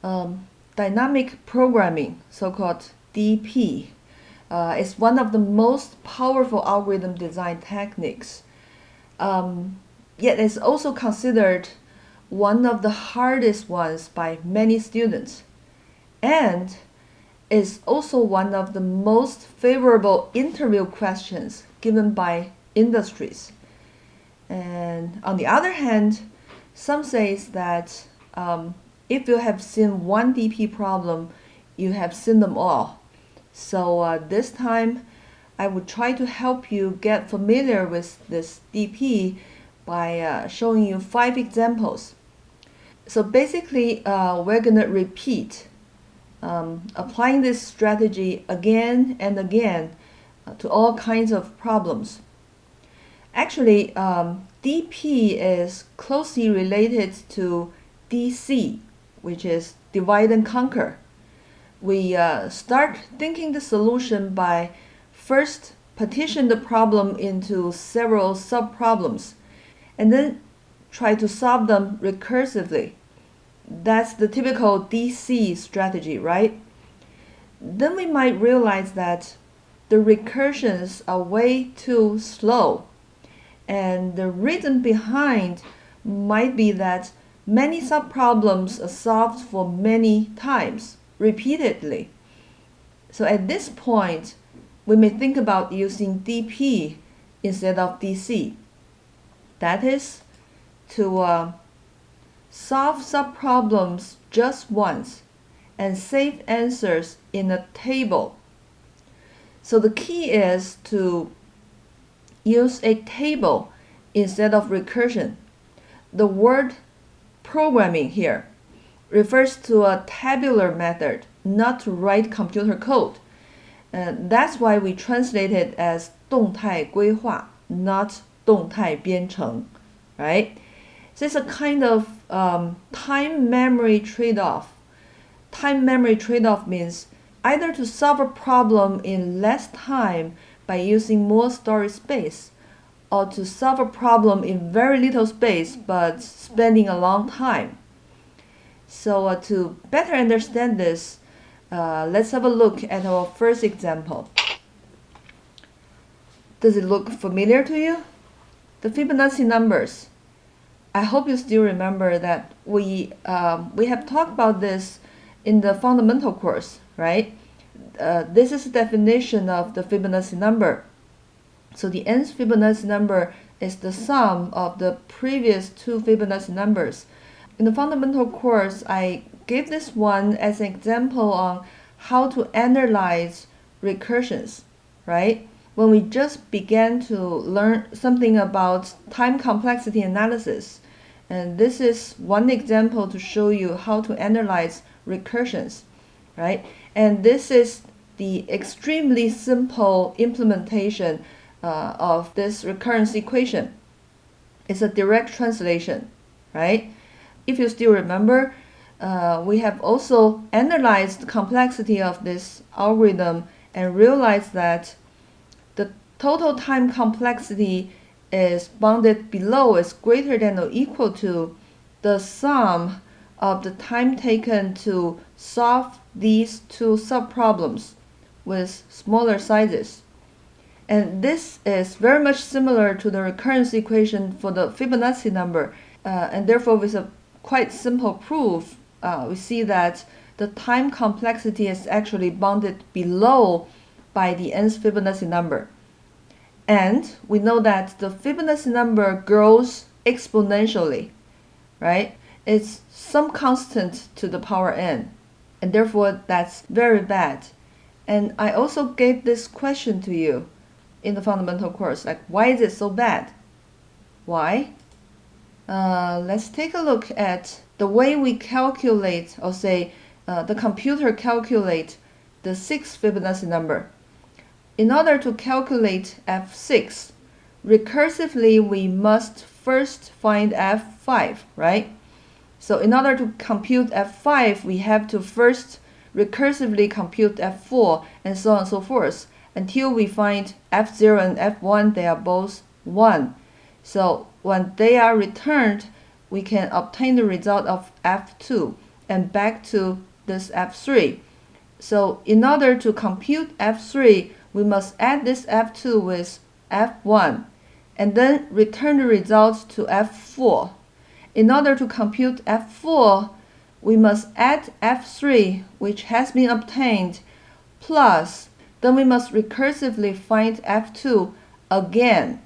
Dynamic programming, so-called DP, is one of the most powerful algorithm design techniques. Yet it's also considered one of the hardest ones by many students, and is also one of the most favorable interview questions given by industries. And on the other hand, some says that if you have seen one DP problem, you have seen them all. So this time, I would try to help you get familiar with this DP by showing you 5 examples. So basically, we're going to repeat applying this strategy again and again to all kinds of problems. Actually, DP is closely related to DC, which is divide and conquer. We start thinking the solution by first partition the problem into several sub-problems and then try to solve them recursively. That's the typical DC strategy, right? Then we might realize that the recursions are way too slow. And the reason behind might be that many subproblems are solved for many times, repeatedly. So at this point, we may think about using DP instead of DC. That is, to solve subproblems just once and save answers in a table. So the key is to use a table instead of recursion. The word programming here refers to a tabular method, not to write computer code. That's why we translate it as 动态规划, not 动态编程, right? So it's a kind of time-memory trade-off. Time-memory trade-off means either to solve a problem in less time by using more storage space, or to solve a problem in very little space but spending a long time. So to better understand this, let's have a look at our first example. Does it look familiar to you? The Fibonacci numbers. I hope you still remember that we have talked about this in the fundamental course, right? This is the definition of the Fibonacci number. So the nth Fibonacci number is the sum of the previous 2 Fibonacci numbers. In the fundamental course, I gave this one as an example on how to analyze recursions, right? When we just began to learn something about time complexity analysis. And this is one example to show you how to analyze recursions, right? And this is the extremely simple implementation of this recurrence equation. It's a direct translation, right? If you still remember, we have also analyzed the complexity of this algorithm and realized that the total time complexity is bounded below is greater than or equal to the sum of the time taken to solve these 2 subproblems with smaller sizes. And this is very much similar to the recurrence equation for the Fibonacci number, and therefore with a quite simple proof, we see that the time complexity is actually bounded below by the nth Fibonacci number. And we know that the Fibonacci number grows exponentially, right? It's some constant to the power n, and therefore that's very bad. And I also gave this question to you in the fundamental course, like, why is it so bad? Why? Let's take a look at the way we calculate, or say, the computer calculate the 6th Fibonacci number. In order to calculate f6, recursively we must first find f5, right? So in order to compute f5, we have to first recursively compute f4 and so on and so forth until we find f0 and f1, they are both 1. So when they are returned, we can obtain the result of f2. and back to this F3. So in order to compute F3, we must add this F2 with F1 and then return the results to F4. In order to compute F4, we must add F3, which has been obtained, plus, then we must recursively find F2 again.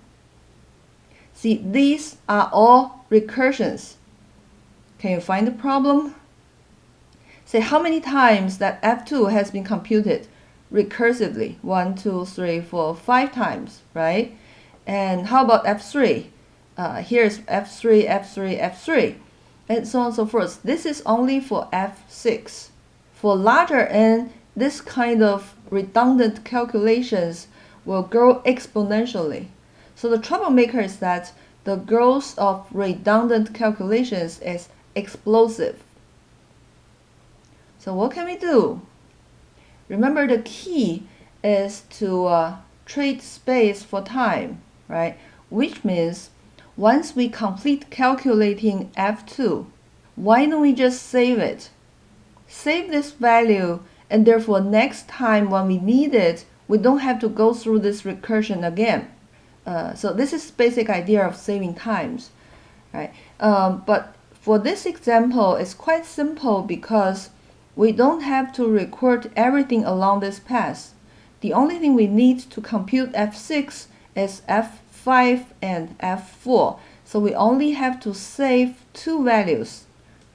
See, these are all recursions. Can you find the problem? Say how many times that F2 has been computed recursively. 1, 2, 3, 4, 5 times, right? And how about F3? Here's F3, F3, F3, and so on and so forth. This is only for F6. For larger n, this kind of redundant calculations will grow exponentially. So the troublemaker is that the growth of redundant calculations is explosive. So what can we do? Remember, the key is to trade space for time, right? Which means once we complete calculating F2, why don't we just save it? Save this value, and therefore next time when we need it, we don't have to go through this recursion again. So this is basic idea of saving times, right? But for this example, it's quite simple because we don't have to record everything along this path. The only thing we need to compute F6 is F5 and F4. So we only have to save 2 values.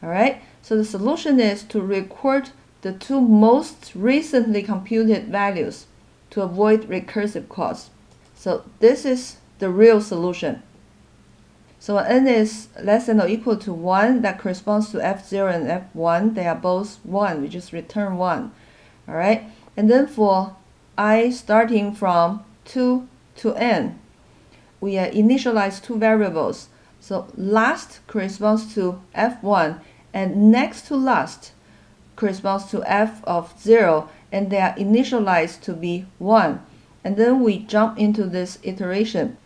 All right. So the solution is to record the 2 most recently computed values to avoid recursive costs. So this is the real solution. So when n is less than or equal to 1, that corresponds to F0 and F1. They are both 1. We just return 1. All right. And then for I starting from 2 to n, we initialize 2 variables. So last corresponds to F1, and next to last corresponds to F of 0, and they are initialized to be 1. And then we jump into this iteration.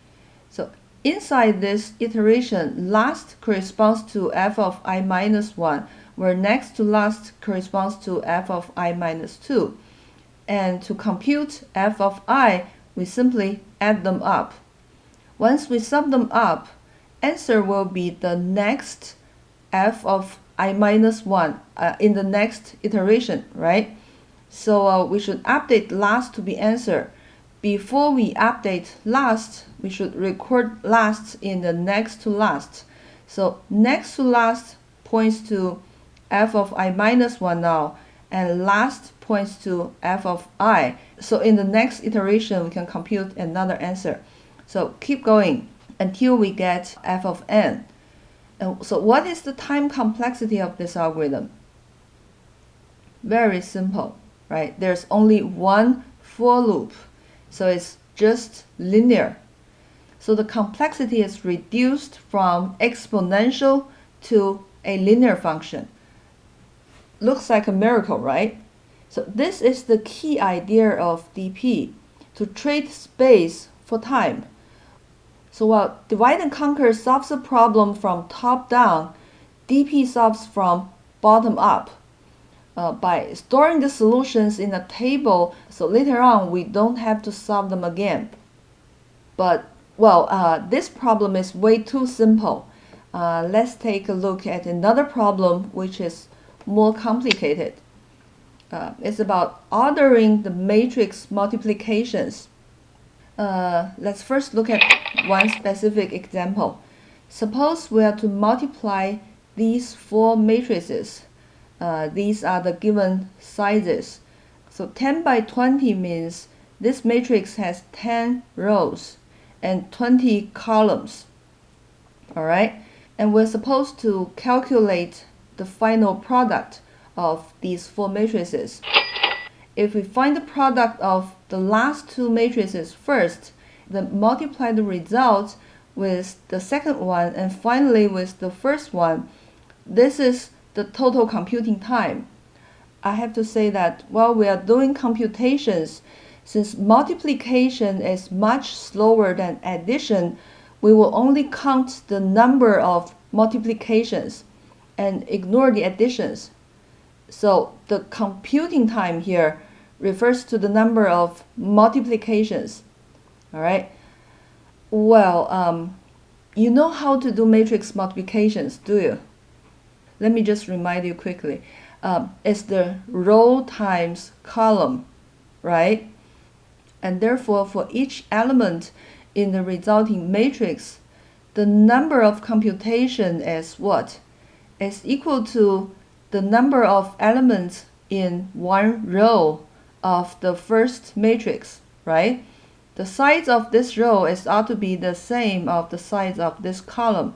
So inside this iteration, last corresponds to F of I minus 1, where next to last corresponds to F of I minus 2. And to compute F of I, we simply add them up. Once we sum them up, answer will be the next F of I minus 1 in the next iteration, right? So we should update last to be answer. Before we update last, we should record last in the next to last. So next to last points to F of I minus 1 now, and last points to F of I. So in the next iteration, we can compute another answer. So keep going until we get F of n. And so what is the time complexity of this algorithm? Very simple, right? There's only one for loop. So it's just linear. So the complexity is reduced from exponential to a linear function. Looks like a miracle, right? So this is the key idea of DP, to trade space for time. So while divide and conquer solves the problem from top down, DP solves from bottom up. By storing the solutions in a table, so later on we don't have to solve them again. But, well, this problem is way too simple. Let's take a look at another problem which is more complicated. It's about ordering the matrix multiplications. Let's first look at one specific example. Suppose we are to multiply these 4 matrices. These are the given sizes. So 10 by 20 means this matrix has 10 rows and 20 columns. All right, and we're supposed to calculate the final product of these 4 matrices. If we find the product of the last 2 matrices first, then multiply the result with the second one and finally with the first one, this is the total computing time. I have to say that while we are doing computations, since multiplication is much slower than addition, we will only count the number of multiplications and ignore the additions. So the computing time here refers to the number of multiplications. All right. Well, you know how to do matrix multiplications, do you? Let me just remind you quickly. It's the row times column, right? And therefore, for each element in the resulting matrix, the number of computation is what? Is equal to the number of elements in one row of the first matrix, right? The size of this row is ought to be the same of the size of this column,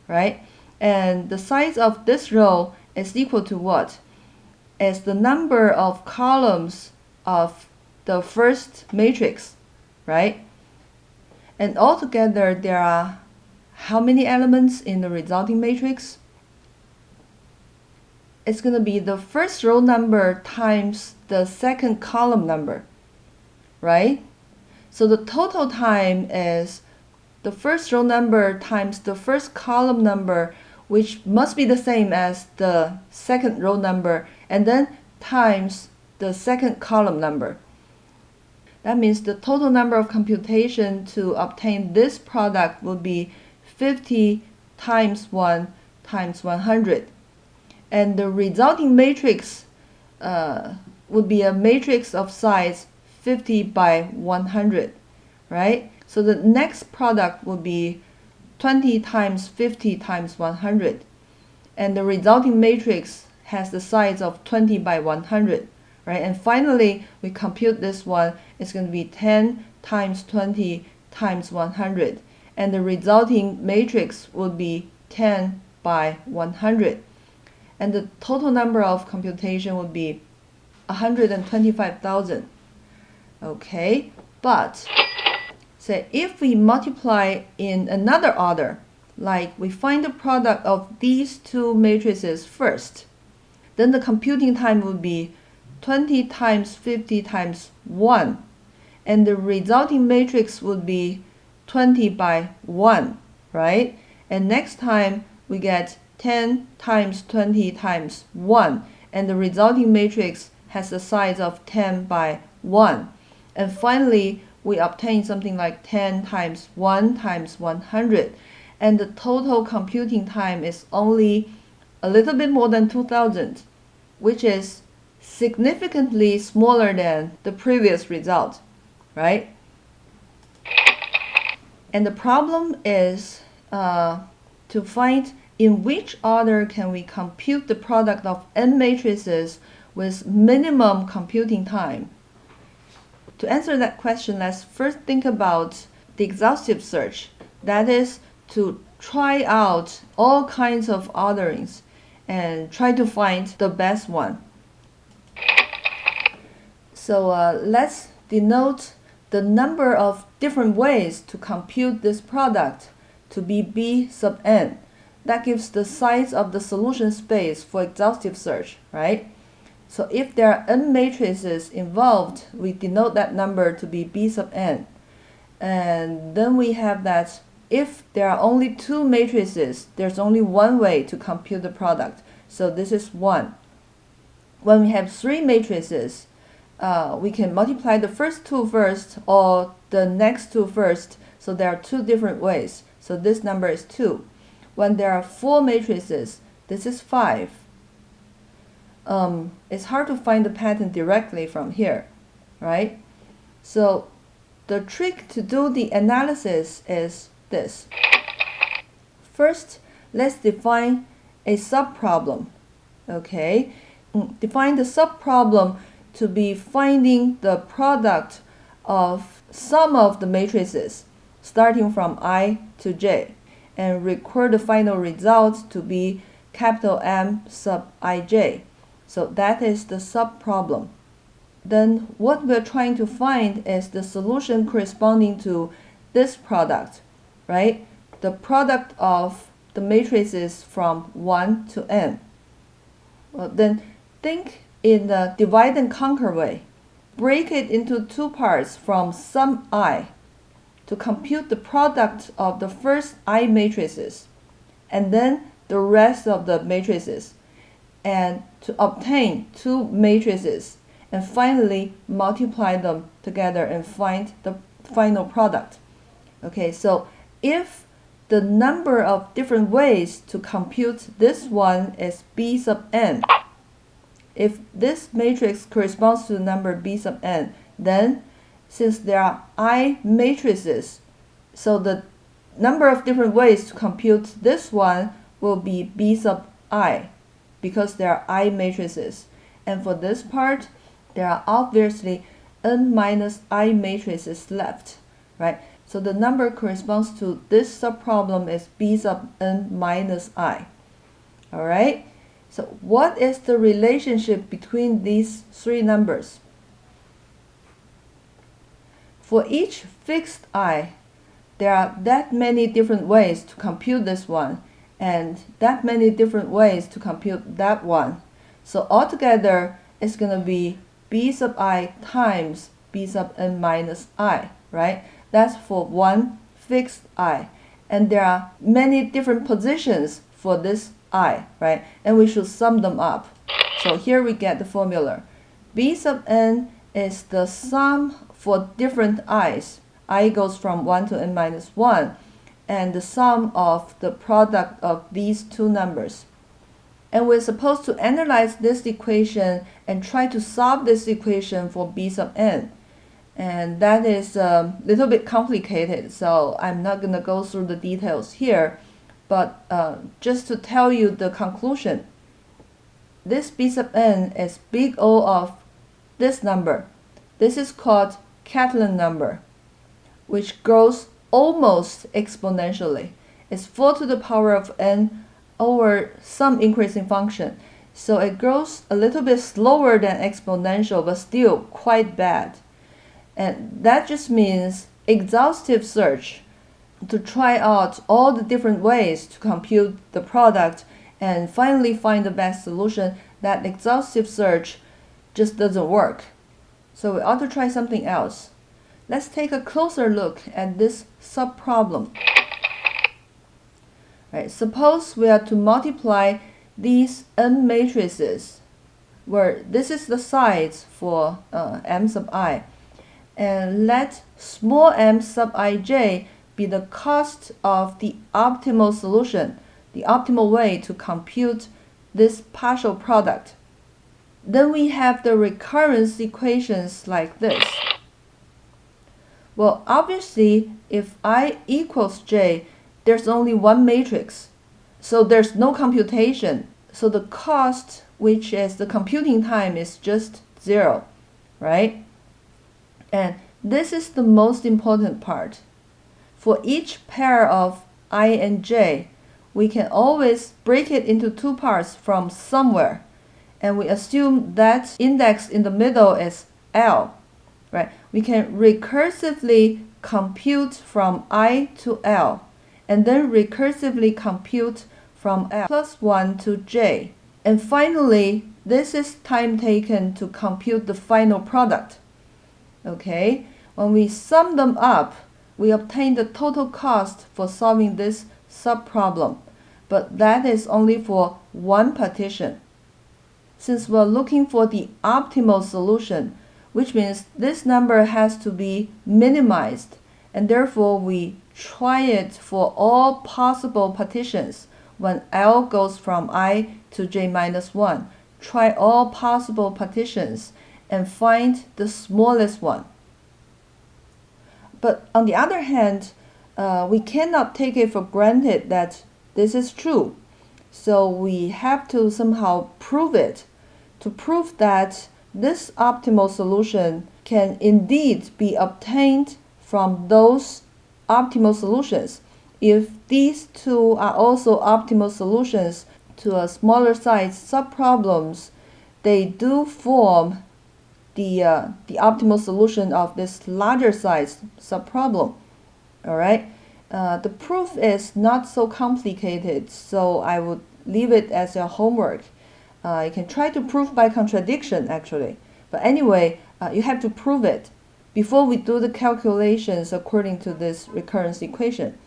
right? And the size of this row is equal to what? Is the number of columns of the first matrix, right? And altogether, there are how many elements in the resulting matrix? It's going to be the first row number times the second column number, right? So the total time is the first row number times the first column number, which must be the same as the second row number, and then times the second column number. That means the total number of computation to obtain this product will be 50 times 1 times 100. And the resulting matrix would be a matrix of size 50 by 100, right? So the next product will be 20 times 50 times 100. And the resulting matrix has the size of 20 by 100, right? And finally, we compute this one. It's going to be 10 times 20 times 100. And the resulting matrix will be 10 by 100. And the total number of computation would be 125,000. Okay, but say if we multiply in another order, like we find the product of these two matrices first, then the computing time would be 20 times 50 times 1, and the resulting matrix would be 20 by 1, right? And next time we get 10 times 20 times 1, and the resulting matrix has the size of 10 by 1. And finally, we obtain something like 10 times 1 times 100, and the total computing time is only a little bit more than 2000, which is significantly smaller than the previous result, right? And the problem is to find in which order can we compute the product of n matrices with minimum computing time. To answer that question, let's first think about the exhaustive search. That is to try out all kinds of orderings and try to find the best one. So let's denote the number of different ways to compute this product to be B sub n. That gives the size of the solution space for exhaustive search, right? So if there are n matrices involved, we denote that number to be B sub n. And then we have that if there are only two matrices, there's only one way to compute the product. So this is 1. When we have 3 matrices, we can multiply the first two first or the next two first. So there are 2 different ways. So this number is 2. When there are 4 matrices, this is 5. It's hard to find the pattern directly from here, right? So the trick to do the analysis is this. First, let's define a subproblem. Okay, define the subproblem to be finding the product of some of the matrices starting from I to J, and record the final result to be capital M sub ij. So that is the subproblem. Then what we're trying to find is the solution corresponding to this product, right? The product of the matrices from 1 to n. Well, then think in the divide and conquer way. Break it into 2 parts from some I to compute the product of the first I matrices, and then the rest of the matrices. and to obtain two matrices, and finally multiply them together and find the final product. Okay, so if the number of different ways to compute this one is b sub n, if this matrix corresponds to the number b sub n, then since there are I matrices, so the number of different ways to compute this one will be b sub I, because there are I matrices. And for this part, there are obviously n minus I matrices left, right? So the number corresponds to this subproblem is b sub n minus I. All right? So what is the relationship between these three numbers? For each fixed I, there are that many different ways to compute this one, and that many different ways to compute that one. So altogether, it's going to be b sub I times b sub n minus I, right? That's for one fixed I. And there are many different positions for this I, right? And we should sum them up. So here we get the formula. B sub n is the sum for different i's. I goes from 1 to n minus 1, and the sum of the product of these two numbers. And we're supposed to analyze this equation and try to solve this equation for b sub n. And that is a little bit complicated, so I'm not going to go through the details here. But just to tell you the conclusion, this b sub n is big O of this number. This is called Catalan number, which grows almost exponentially. It's 4 to the power of n over some increasing function. So it grows a little bit slower than exponential, but still quite bad. And that just means exhaustive search to try out all the different ways to compute the product and finally find the best solution. That exhaustive search just doesn't work. So we ought to try something else. Let's take a closer look at this subproblem. Right, suppose we are to multiply these n matrices, where this is the size for m sub I, and let small m sub ij be the cost of the optimal solution, the optimal way to compute this partial product. Then we have the recurrence equations like this. Well, obviously, if I equals j, there's only one matrix, so there's no computation. So the cost, which is the computing time, is just 0, right? And this is the most important part. For each pair of I and j, we can always break it into two parts from somewhere. And we assume that index in the middle is L, right? We can recursively compute from I to L, and then recursively compute from L plus 1 to j. And finally, this is time taken to compute the final product. Okay, when we sum them up, we obtain the total cost for solving this subproblem, but that is only for one partition. Since we're looking for the optimal solution, which means this number has to be minimized, and therefore we try it for all possible partitions when L goes from I to j minus 1. Try all possible partitions and find the smallest one. But on the other hand, we cannot take it for granted that this is true. So we have to somehow prove it. To prove that this optimal solution can indeed be obtained from those optimal solutions. If these two are also optimal solutions to a smaller size subproblems, they do form the optimal solution of this larger size subproblem. All right. The proof is not so complicated, so I would leave it as your homework. You can try to prove by contradiction, actually. But anyway, you have to prove it before we do the calculations according to this recurrence equation.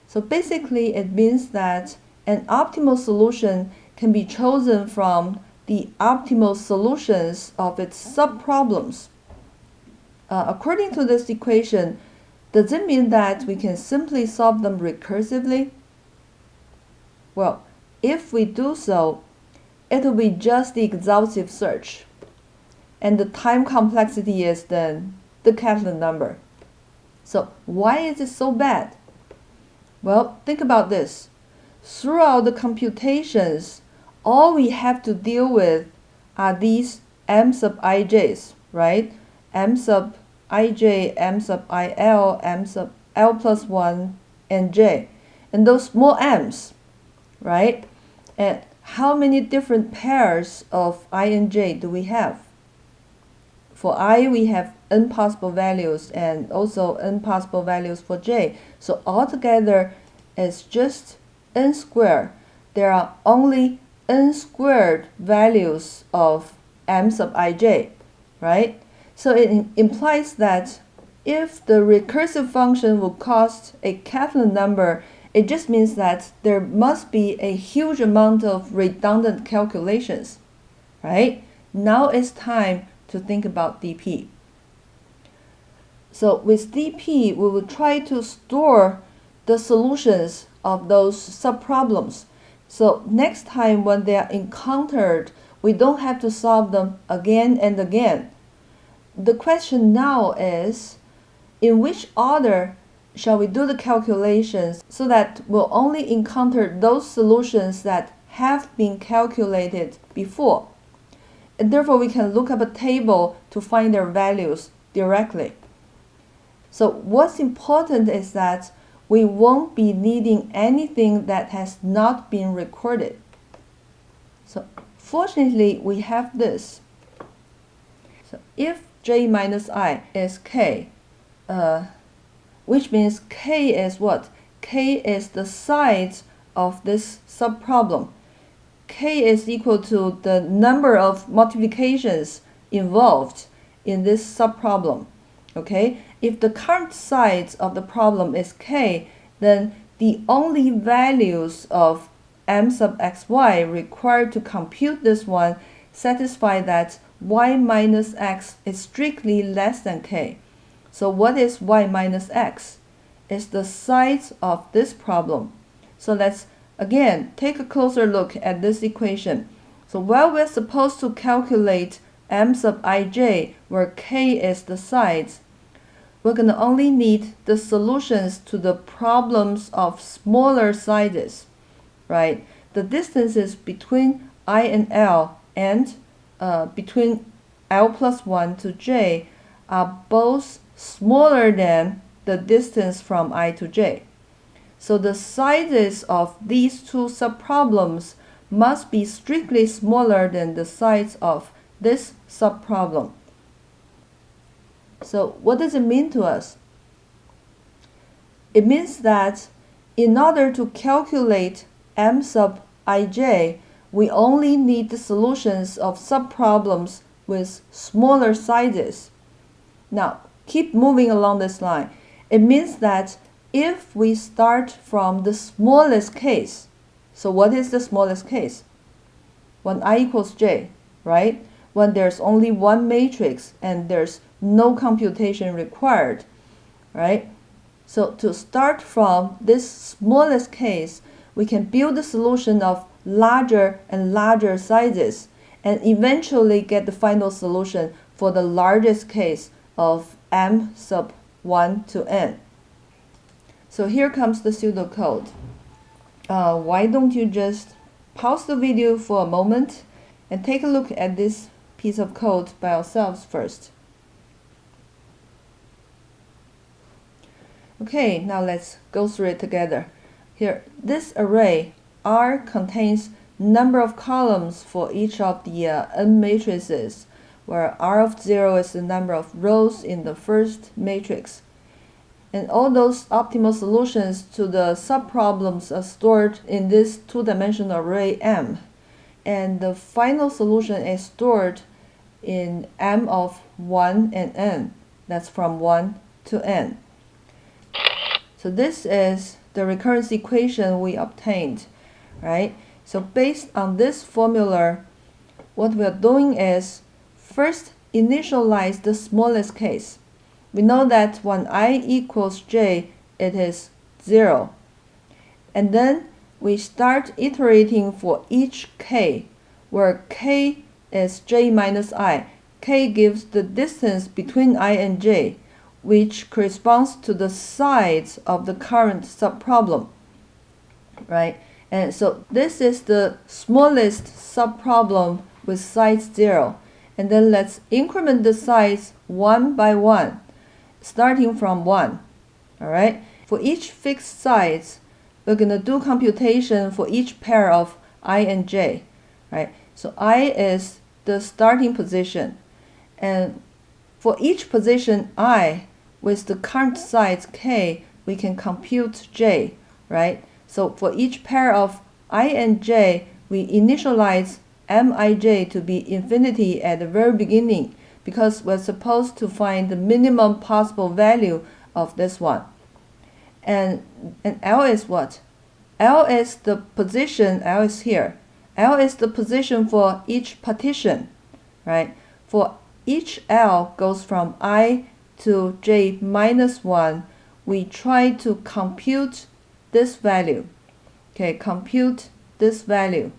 So basically, it means that an optimal solution can be chosen from the optimal solutions of its subproblems. According to this equation, does it mean that we can simply solve them recursively? Well, if we do so, it will be just the exhaustive search, and the time complexity is then the Kaplan number. So why is it so bad? Well, think about this. Throughout the computations, all we have to deal with are these m sub ij's, right? M sub ij, m sub il, m sub l plus 1, and j. And those small m's, right? And how many different pairs of I and j do we have? For I, we have n possible values and also n possible values for j. So altogether, it's just n squared. There are only n squared values of m sub ij, right? So it implies that if the recursive function will cost a Kaplan number, it just means that there must be a huge amount of redundant calculations, right? Now it's time to think about DP. So with DP, we will try to store the solutions of those subproblems. So next time when they are encountered, we don't have to solve them again and again. The question now is, in which order shall we do the calculations so that we'll only encounter those solutions that have been calculated before? And therefore, we can look up a table to find their values directly. So what's important is that we won't be needing anything that has not been recorded. So fortunately, we have this. So if j minus I is k, which means k is what? K is the size of this subproblem. K is equal to the number of multiplications involved in this subproblem. Okay? If the current size of the problem is k, then the only values of m sub xy required to compute this one satisfy that y minus x is strictly less than k. So what is y minus x? It's the size of this problem. So let's again take a closer look at this equation. So while we're supposed to calculate m sub ij, where k is the size, we're going to only need the solutions to the problems of smaller sizes, right? The distances between I and L and between L plus 1 to J are both smaller than the distance from I to J. So the sizes of these two subproblems must be strictly smaller than the size of this subproblem. So what does it mean to us? It means that in order to calculate m sub ij, we only need the solutions of subproblems with smaller sizes. Now, keep moving along this line. It means that if we start from the smallest case, so what is the smallest case? When I equals j, right? When there's only one matrix and there's no computation required, right? So to start from this smallest case, we can build the solution of larger and larger sizes and eventually get the final solution for the largest case of m sub 1 to n. So here comes the pseudocode. Why don't you just pause the video for a moment and take a look at this piece of code by ourselves first. Okay, now let's go through it together. Here, this array R contains number of columns for each of the n matrices, where R of 0 is the number of rows in the first matrix. And all those optimal solutions to the subproblems are stored in this two-dimensional array M. And the final solution is stored in M of 1 and n. That's from 1 to n. So this is the recurrence equation we obtained, right? So based on this formula, what we are doing is first initialize the smallest case. We know that when I equals j, it is 0. And then we start iterating for each k, where k is j minus I. K gives the distance between I and j, which corresponds to the sides of the current subproblem, right? And so this is the smallest subproblem with size 0. And then let's increment the size one by one, starting from 1. All right? For each fixed size, we're going to do computation for each pair of I and j, right? So I is the starting position. And for each position I, with the current size k, we can compute j, right? So for each pair of I and j, we initialize mij to be infinity at the very beginning, because we're supposed to find the minimum possible value of this one. And L is what? L is the position, L is here. L is the position for each partition, right? For each L goes from I to j minus 1, we try to compute this value. Okay, compute this value.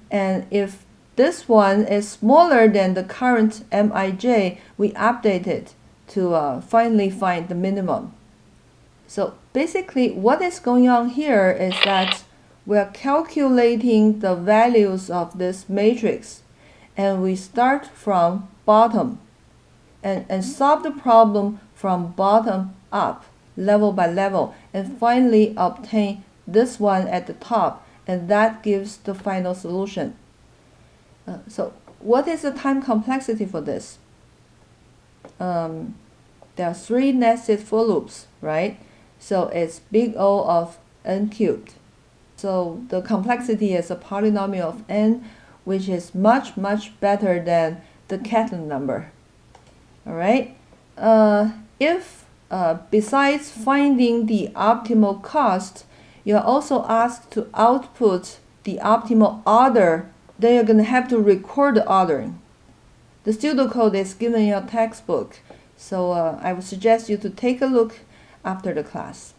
And if this one is smaller than the current mij, we update it to finally find the minimum. So basically what is going on here is that we're calculating the values of this matrix, and we start from bottom and solve the problem from bottom up, level by level, and finally obtain this one at the top, and that gives the final solution. So what is the time complexity for this? There are 3 nested for loops, right? So it's big O of n cubed. So the complexity is a polynomial of n, which is much, much better than the Catlin number. All right. If besides finding the optimal cost, you are also asked to output the optimal order, then you're going to have to record the ordering. The pseudocode is given in your textbook, so I would suggest you to take a look after the class.